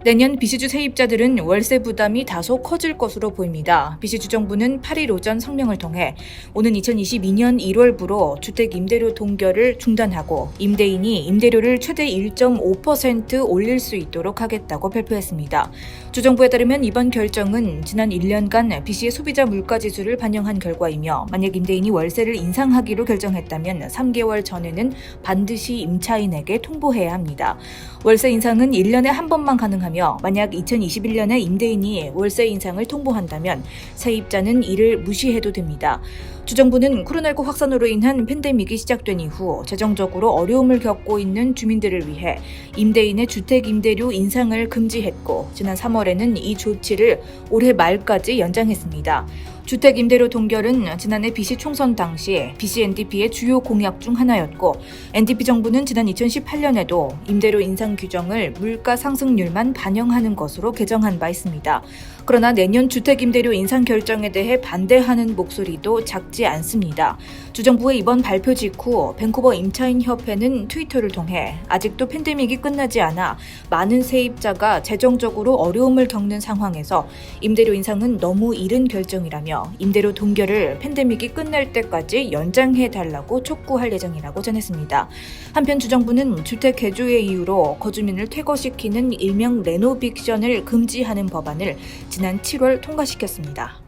내년 비시주 세입자들은 월세 부담이 다소 커질 것으로 보입니다. 비시주 정부는 8일 오전 성명을 통해 오는 2022년 1월부로 주택 임대료 동결을 중단하고 임대인이 임대료를 최대 1.5% 올릴 수 있도록 하겠다고 발표했습니다. 주정부에 따르면 이번 결정은 지난 1년간 BC의 소비자 물가지수를 반영한 결과이며 만약 임대인이 월세를 인상하기로 결정했다면 3개월 전에는 반드시 임차인에게 통보해야 합니다. 월세 인상은 1년에 한 번만 가능하며 만약 2021년에 임대인이 월세 인상을 통보한다면 세입자는 이를 무시해도 됩니다. 주정부는 코로나19 확산으로 인한 팬데믹이 시작된 이후 재정적으로 어려움을 겪고 있는 주민들을 위해 임대인의 주택 임대료 인상을 금지했고 지난 3월에는 이 조치를 올해 말까지 연장했습니다. 주택 임대료 동결은 지난해 BC 총선 당시 BC NDP의 주요 공약 중 하나였고 NDP 정부는 지난 2018년에도 임대료 인상 규정을 물가 상승률만 반영하는 것으로 개정한 바 있습니다. 그러나 내년 주택 임대료 인상 결정에 대해 반대하는 목소리도 작지 않습니다. 주정부의 이번 발표 직후 밴쿠버 임차인협회는 트위터를 통해 아직도 팬데믹이 끝나지 않아 많은 세입자가 재정적으로 어려움을 겪는 상황에서 임대료 인상은 너무 이른 결정이라며 임대료 동결을 팬데믹이 끝날 때까지 연장해달라고 촉구할 예정이라고 전했습니다. 한편 주정부는 주택 개조의 이유로 거주민을 퇴거시키는 일명 레노빅션을 금지하는 법안을 지난 7월 통과시켰습니다.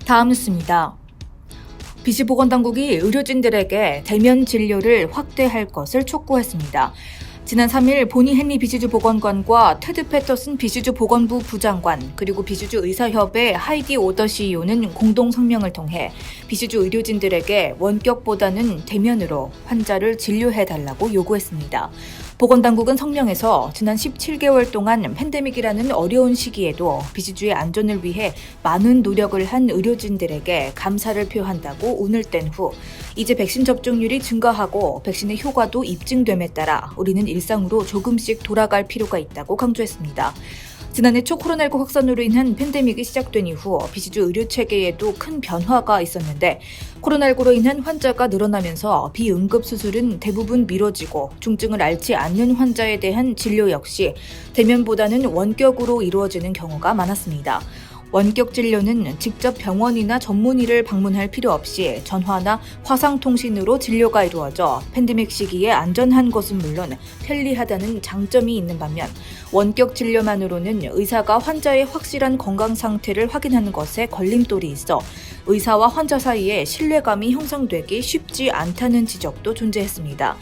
다음 뉴스입니다. BC 보건당국이 의료진들에게 대면 진료를 확대할 것을 촉구했습니다. 지난 3일 보니 헨리 BC주 보건관과 테드 패터슨 BC주 보건부 부장관 그리고 BC주 의사협회 하이디 오더 CEO는 공동 성명을 통해 BC주 의료진들에게 원격보다는 대면으로 환자를 진료해달라고 요구했습니다. 보건당국은 성명에서 지난 17개월 동안 팬데믹이라는 어려운 시기에도 BC주의 안전을 위해 많은 노력을 한 의료진들에게 감사를 표한다고 오늘 뗀 후 이제 백신 접종률이 증가하고 백신의 효과도 입증됨에 따라 우리는 일상으로 조금씩 돌아갈 필요가 있다고 강조했습니다. 지난해 초 코로나19 확산으로 인한 팬데믹이 시작된 이후 BC주 의료체계에도 큰 변화가 있었는데 코로나19로 인한 환자가 늘어나면서 비응급 수술은 대부분 미뤄지고 중증을 앓지 않는 환자에 대한 진료 역시 대면보다는 원격으로 이루어지는 경우가 많았습니다. 원격 진료는 직접 병원이나 전문의를 방문할 필요 없이 전화나 화상통신으로 진료가 이루어져 팬데믹 시기에 안전한 것은 물론 편리하다는 장점이 있는 반면 원격 진료만으로는 의사가 환자의 확실한 건강 상태를 확인하는 것에 걸림돌이 있어 의사와 환자 사이에 신뢰감이 형성되기 쉽지 않다는 지적도 존재했습니다.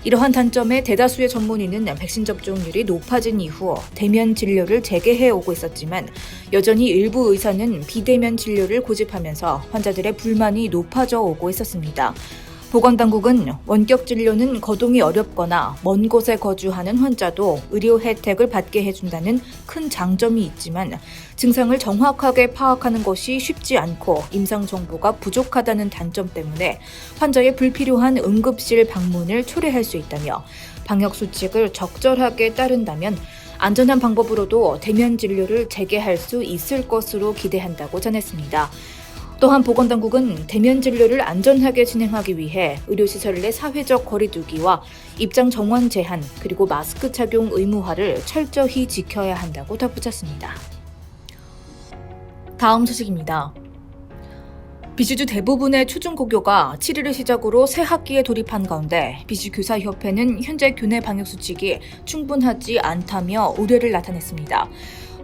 이러한 단점에 대다수의 전문의는 백신 접종률이 높아진 이후 대면 진료를 재개해 오고 있었지만 여전히 일부 의사는 비대면 진료를 고집하면서 환자들의 불만이 높아져 오고 있었습니다. 보건당국은 원격 진료는 거동이 어렵거나 먼 곳에 거주하는 환자도 의료 혜택을 받게 해준다는 큰 장점이 있지만 증상을 정확하게 파악하는 것이 쉽지 않고 임상 정보가 부족하다는 단점 때문에 환자의 불필요한 응급실 방문을 초래할 수 있다며 방역 수칙을 적절하게 따른다면 안전한 방법으로도 대면 진료를 재개할 수 있을 것으로 기대한다고 전했습니다. 또한 보건당국은 대면 진료를 안전하게 진행하기 위해 의료시설 내 사회적 거리두기와 입장 정원 제한 그리고 마스크 착용 의무화를 철저히 지켜야 한다고 덧붙였습니다. 다음 소식입니다. BC주 대부분의 초중고교가 7일을 시작으로 새 학기에 돌입한 가운데 BC교사협회는 현재 교내 방역수칙이 충분하지 않다며 우려를 나타냈습니다.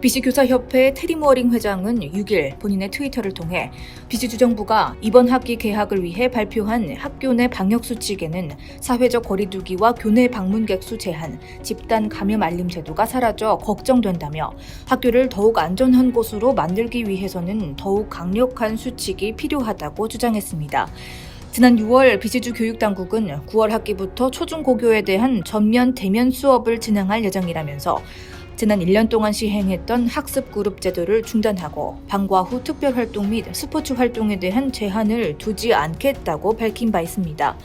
BC교사협회 테리 모어링 회장은 6일 본인의 트위터를 통해 BC주정부가 이번 학기 개학을 위해 발표한 학교 내 방역수칙에는 사회적 거리두기와 교내 방문객 수 제한, 집단 감염 알림 제도가 사라져 걱정된다며 학교를 더욱 안전한 곳으로 만들기 위해서는 더욱 강력한 수칙이 필요하다고 주장했습니다. 지난 6월 BC주 교육당국은 9월 학기부터 초중고교에 대한 전면 대면 수업을 진행할 예정이라면서 지난 1년 동안 시행했던 학습그룹 제도를 중단하고 방과 후 특별활동 및 스포츠 활동에 대한 제한을 두지 않겠다고 밝힌 바 있습니다.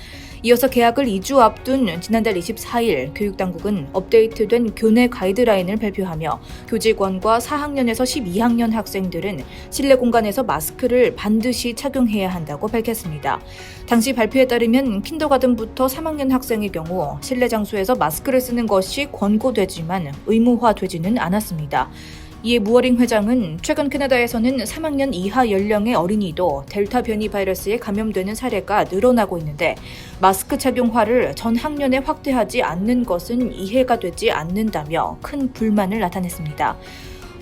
이어서 개학을 2주 앞둔 지난달 24일 교육당국은 업데이트된 교내 가이드라인을 발표하며 교직원과 4학년에서 12학년 학생들은 실내 공간에서 마스크를 반드시 착용해야 한다고 밝혔습니다. 당시 발표에 따르면 킨더가든부터 3학년 학생의 경우 실내 장소에서 마스크를 쓰는 것이 권고되지만 의무화되지는 않았습니다. 이에 무어링 회장은 최근 캐나다에서는 3학년 이하 연령의 어린이도 델타 변이 바이러스에 감염되는 사례가 늘어나고 있는데 마스크 착용화를 전 학년에 확대하지 않는 것은 이해가 되지 않는다며 큰 불만을 나타냈습니다.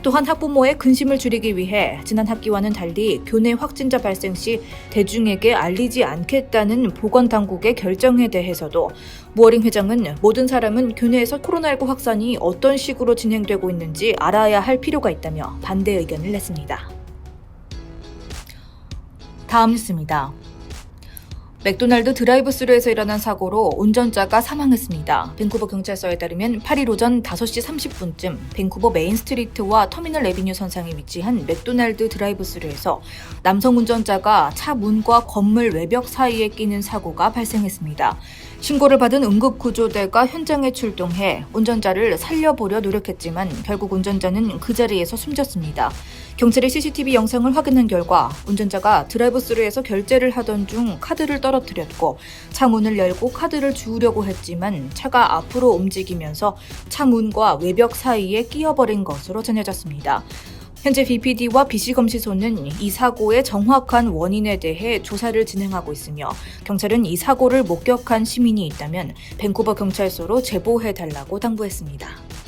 또한 학부모의 근심을 줄이기 위해 지난 학기와는 달리 교내 확진자 발생 시 대중에게 알리지 않겠다는 보건당국의 결정에 대해서도 무어링 회장은 모든 사람은 교내에서 코로나19 확산이 어떤 식으로 진행되고 있는지 알아야 할 필요가 있다며 반대 의견을 냈습니다. 다음 뉴스입니다. 맥도날드 드라이브스루에서 일어난 사고로 운전자가 사망했습니다. 밴쿠버 경찰서에 따르면 8일 오전 5시 30분쯤 밴쿠버 메인스트리트와 터미널 애비뉴 선상에 위치한 맥도날드 드라이브스루에서 남성 운전자가 차 문과 건물 외벽 사이에 끼는 사고가 발생했습니다. 신고를 받은 응급구조대가 현장에 출동해 운전자를 살려보려 노력했지만 결국 운전자는 그 자리에서 숨졌습니다. 경찰이 CCTV 영상을 확인한 결과 운전자가 드라이브스루에서 결제를 하던 중 카드를 떨어뜨렸고 차 문을 열고 카드를 주우려고 했지만 차가 앞으로 움직이면서 차 문과 외벽 사이에 끼어버린 것으로 전해졌습니다. 현재 BPD와 BC검시소는 이 사고의 정확한 원인에 대해 조사를 진행하고 있으며 경찰은 이 사고를 목격한 시민이 있다면 밴쿠버 경찰서로 제보해달라고 당부했습니다.